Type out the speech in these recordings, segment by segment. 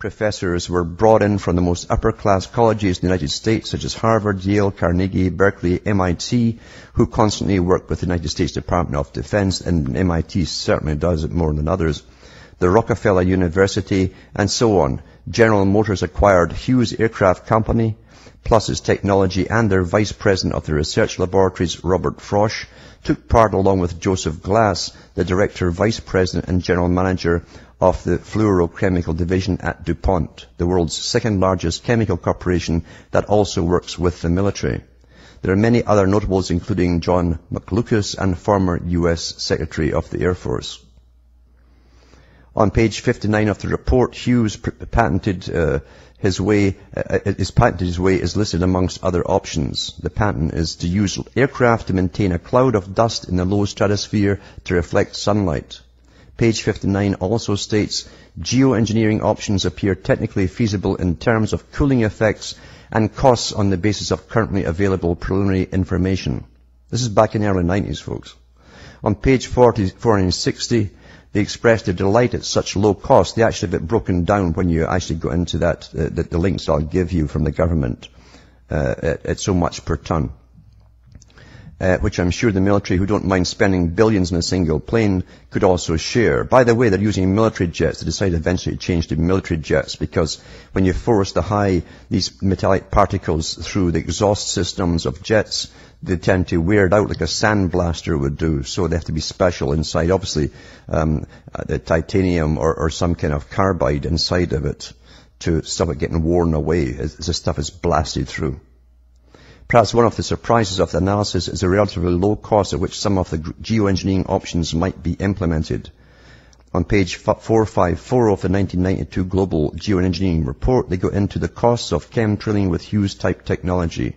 professors were brought in from the most upper-class colleges in the United States, such as Harvard, Yale, Carnegie, Berkeley, MIT, who constantly work with the United States Department of Defense, and MIT certainly does it more than others, the Rockefeller University, and so on. General Motors acquired Hughes Aircraft Company, plus its technology, and their vice president of the research laboratories, Robert Frosch, took part along with Joseph Glass, the director, vice president, and general manager of the fluorochemical division at DuPont, the world's second largest chemical corporation that also works with the military. There are many other notables, including John McLucas and former U.S. Secretary of the Air Force. On page 59 of the report, Hughes patented his way is listed amongst other options. The patent is to use aircraft to maintain a cloud of dust in the low stratosphere to reflect sunlight. Page 59 also states, geoengineering options appear technically feasible in terms of cooling effects and costs on the basis of currently available preliminary information. This is back in the early 90s, folks. On page 44 and 60, they expressed their delight at such low cost. They actually have it broken down when you actually go into that, the links I'll give you from the government, at so much per ton. Which I'm sure the military, who don't mind spending billions in a single plane, could also share. By the way, they're using military jets. They decided eventually to change to military jets because when you force these metallic particles through the exhaust systems of jets, they tend to wear it out like a sandblaster would do. So they have to be special inside. Obviously, the titanium or some kind of carbide inside of it to stop it getting worn away as the stuff is blasted through. Perhaps one of the surprises of the analysis is the relatively low cost at which some of the geoengineering options might be implemented. On page 454 of the 1992 Global Geoengineering Report, they go into the costs of chemtrailing with Hughes-type technology.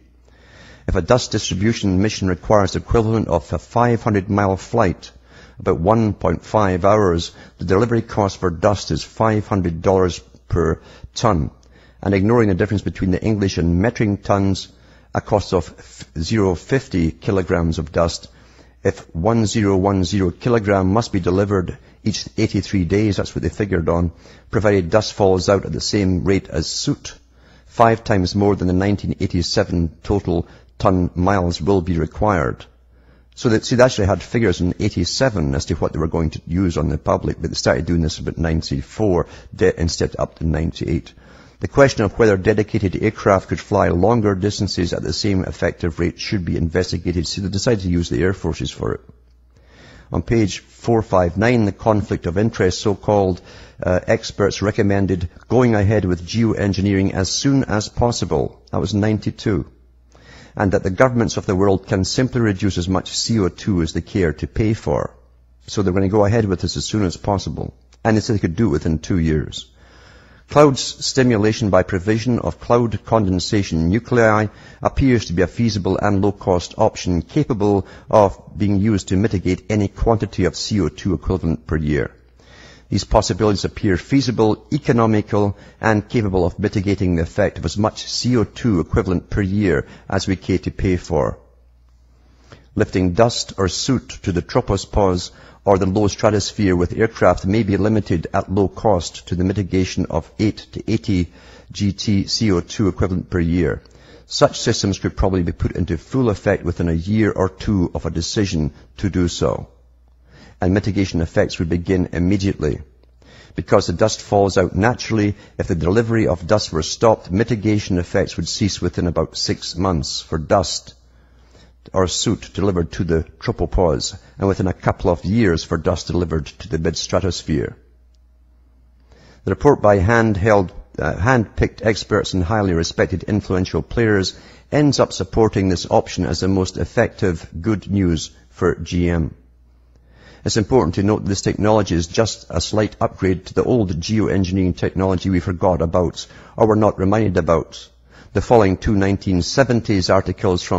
If a dust distribution mission requires the equivalent of a 500-mile flight, about 1.5 hours, the delivery cost for dust is $500 per ton. And ignoring the difference between the English and metric tons, a cost of 0.50 kilograms of dust. If 1010 kilogram must be delivered each 83 days, that's what they figured on, provided dust falls out at the same rate as soot, 5 times more than the 1987 total ton miles will be required. So they actually had figures in 87 as to what they were going to use on the public, but they started doing this about 94 instead up to 98. The question of whether dedicated aircraft could fly longer distances at the same effective rate should be investigated, so they decided to use the air forces for it. On page 459, the conflict of interest, so-called experts recommended going ahead with geoengineering as soon as possible. That was 92. And that the governments of the world can simply reduce as much CO2 as they care to pay for. So they're going to go ahead with this as soon as possible. And they said they could do it within 2 years. Cloud stimulation by provision of cloud condensation nuclei appears to be a feasible and low-cost option capable of being used to mitigate any quantity of CO2 equivalent per year. These possibilities appear feasible, economical, and capable of mitigating the effect of as much CO2 equivalent per year as we care to pay for. Lifting dust or soot to the tropopause or the low stratosphere with aircraft may be limited at low cost to the mitigation of 8 to 80 GT CO2 equivalent per year. Such systems could probably be put into full effect within a year or two of a decision to do so. And mitigation effects would begin immediately. Because the dust falls out naturally, if the delivery of dust were stopped, mitigation effects would cease within about 6 months for dust or soot delivered to the tropopause, and within a couple of years for dust delivered to the mid-stratosphere. The report by hand-picked experts and highly respected influential players ends up supporting this option as the most effective good news for GM. It's important to note that this technology is just a slight upgrade to the old geoengineering technology we forgot about or were not reminded about. The following two 1970s articles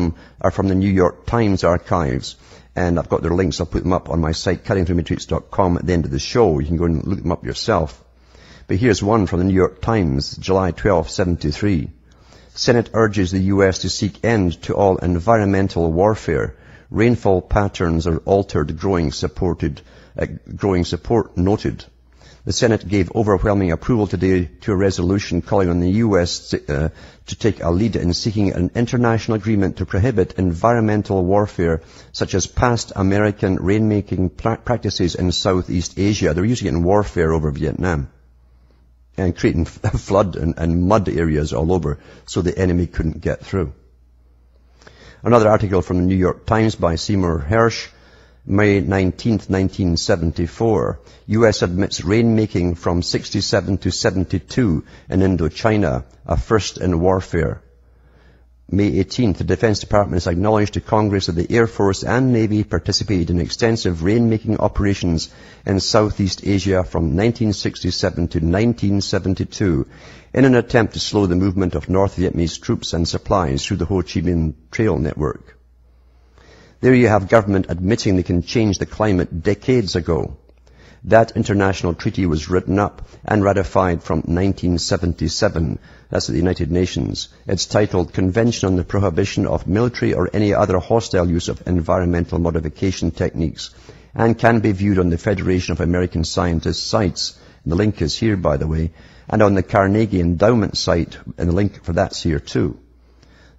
are from the New York Times archives, and I've got their links. I'll put them up on my site, cuttingthroughmatrix.com, at the end of the show. You can go and look them up yourself. But here's one from the New York Times, July 12, 73. Senate urges the U.S. to seek end to all environmental warfare. Rainfall patterns are altered, growing support noted. The Senate gave overwhelming approval today to a resolution calling on the U.S. to take a lead in seeking an international agreement to prohibit environmental warfare, such as past American rainmaking practices in Southeast Asia. They were using it in warfare over Vietnam and creating flood and mud areas all over so the enemy couldn't get through. Another article from the New York Times by Seymour Hersh, May 19th, 1974. U.S. admits rainmaking from 67 to 72 in Indochina, a first in warfare. May 18th, the Defense Department has acknowledged to Congress that the Air Force and Navy participated in extensive rainmaking operations in Southeast Asia from 1967 to 1972 in an attempt to slow the movement of North Vietnamese troops and supplies through the Ho Chi Minh Trail network. There you have government admitting they can change the climate decades ago. That international treaty was written up and ratified from 1977. That's at the United Nations. It's titled Convention on the Prohibition of Military or Any Other Hostile Use of Environmental Modification Techniques, and can be viewed on the Federation of American Scientists sites. The link is here, by the way, and on the Carnegie Endowment site, and the link for that's here too.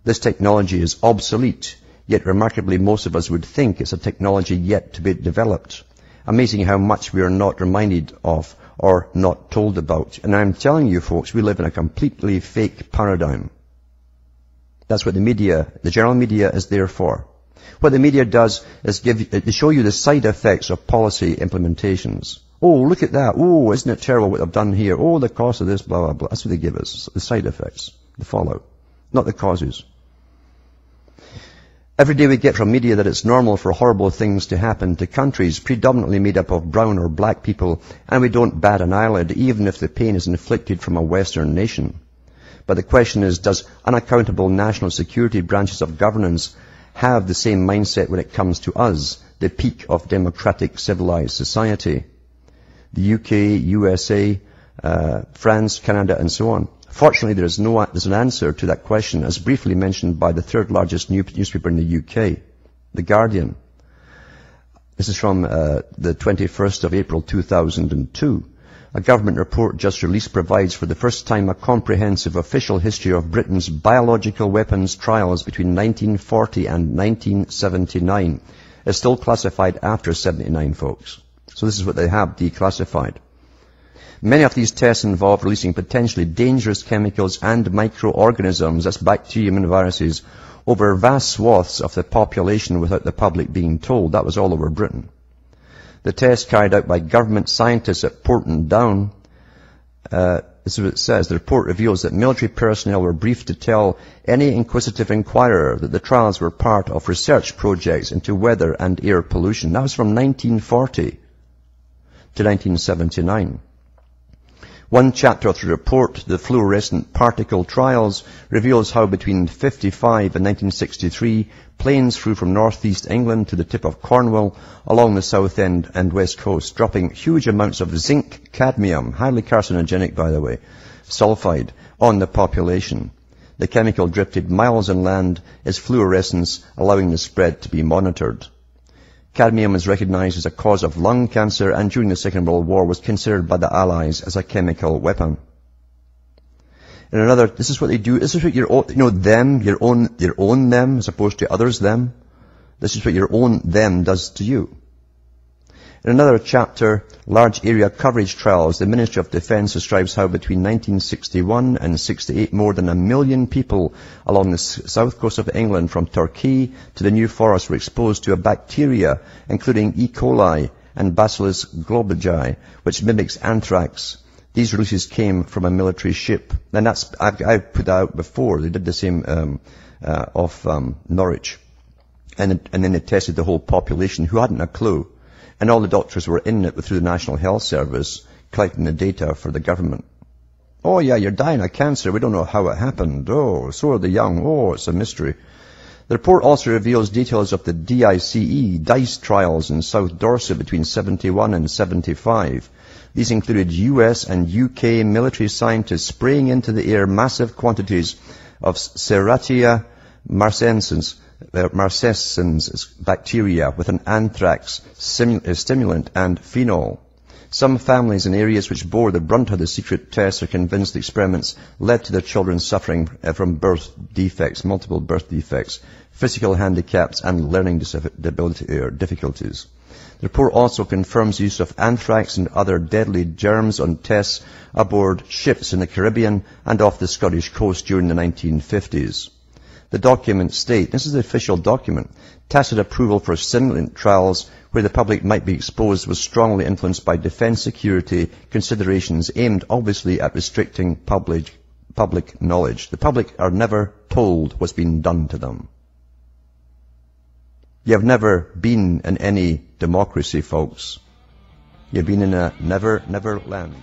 This technology is obsolete. Yet remarkably, most of us would think it's a technology yet to be developed. Amazing how much we are not reminded of or not told about. And I'm telling you folks, we live in a completely fake paradigm. That's what the media, the general media, is there for. What the media does is show you the side effects of policy implementations. Oh, look at that. Oh, isn't it terrible what they've done here? Oh, the cost of this, blah, blah, blah. That's what they give us, the side effects, the fallout, not the causes. Every day we get from media that it's normal for horrible things to happen to countries predominantly made up of brown or black people, and we don't bat an eyelid even if the pain is inflicted from a Western nation. But the question is, does unaccountable national security branches of governance have the same mindset when it comes to us, the peak of democratic civilized society? The UK, USA, France, Canada, and so on. Fortunately, there's an answer to that question, as briefly mentioned by the third largest newspaper in the UK, The Guardian. This is from the 21st of April 2002. A government report just released provides for the first time a comprehensive official history of Britain's biological weapons trials between 1940 and 1979. It's still classified after 79, folks. So this is what they have declassified. Many of these tests involve releasing potentially dangerous chemicals and microorganisms, that's bacteria and viruses, over vast swaths of the population without the public being told. That was all over Britain. The test carried out by government scientists at Porton Down, this is what it says. The report reveals that military personnel were briefed to tell any inquisitive inquirer that the trials were part of research projects into weather and air pollution. That was from 1940 to 1979. One chapter of the report, The Fluorescent Particle Trials, reveals how between 1955 and 1963, planes flew from northeast England to the tip of Cornwall along the south end and west coast, dropping huge amounts of zinc, cadmium, highly carcinogenic by the way, sulfide, on the population. The chemical drifted miles inland, its fluorescence allowing the spread to be monitored. Cadmium is recognized as a cause of lung cancer, and during the Second World War was considered by the Allies as a chemical weapon. In another, this is what they do. This is what your own, them, your own them, as opposed to others them. This is what your own them does to you. In another chapter, Large Area Coverage Trials, the Ministry of Defense describes how between 1961 and 68, more than 1 million people along the south coast of England from Torquay to the New Forest were exposed to a bacteria, including E. coli and Bacillus globigi, which mimics anthrax. These releases came from a military ship. And I've put that out before. They did the same off Norwich. And then they tested the whole population who hadn't a clue. And all the doctors were in it through the National Health Service, collecting the data for the government. Oh yeah, you're dying of cancer. We don't know how it happened. Oh, so are the young. Oh, it's a mystery. The report also reveals details of the DICE trials in South Dorset between 71 and 75. These included US and UK military scientists spraying into the air massive quantities of Serratia marcescens bacteria with an anthrax stimulant and phenol. Some families in areas which bore the brunt of the secret tests are convinced the experiments led to their children suffering from birth defects, multiple birth defects, physical handicaps and learning difficulties. The report also confirms the use of anthrax and other deadly germs on tests aboard ships in the Caribbean and off the Scottish coast during the 1950s. The documents state, this is the official document, tacit approval for stimulant trials where the public might be exposed was strongly influenced by defence security considerations aimed obviously at restricting public knowledge. The public are never told what's been done to them. You have never been in any democracy, folks. You've been in a never land.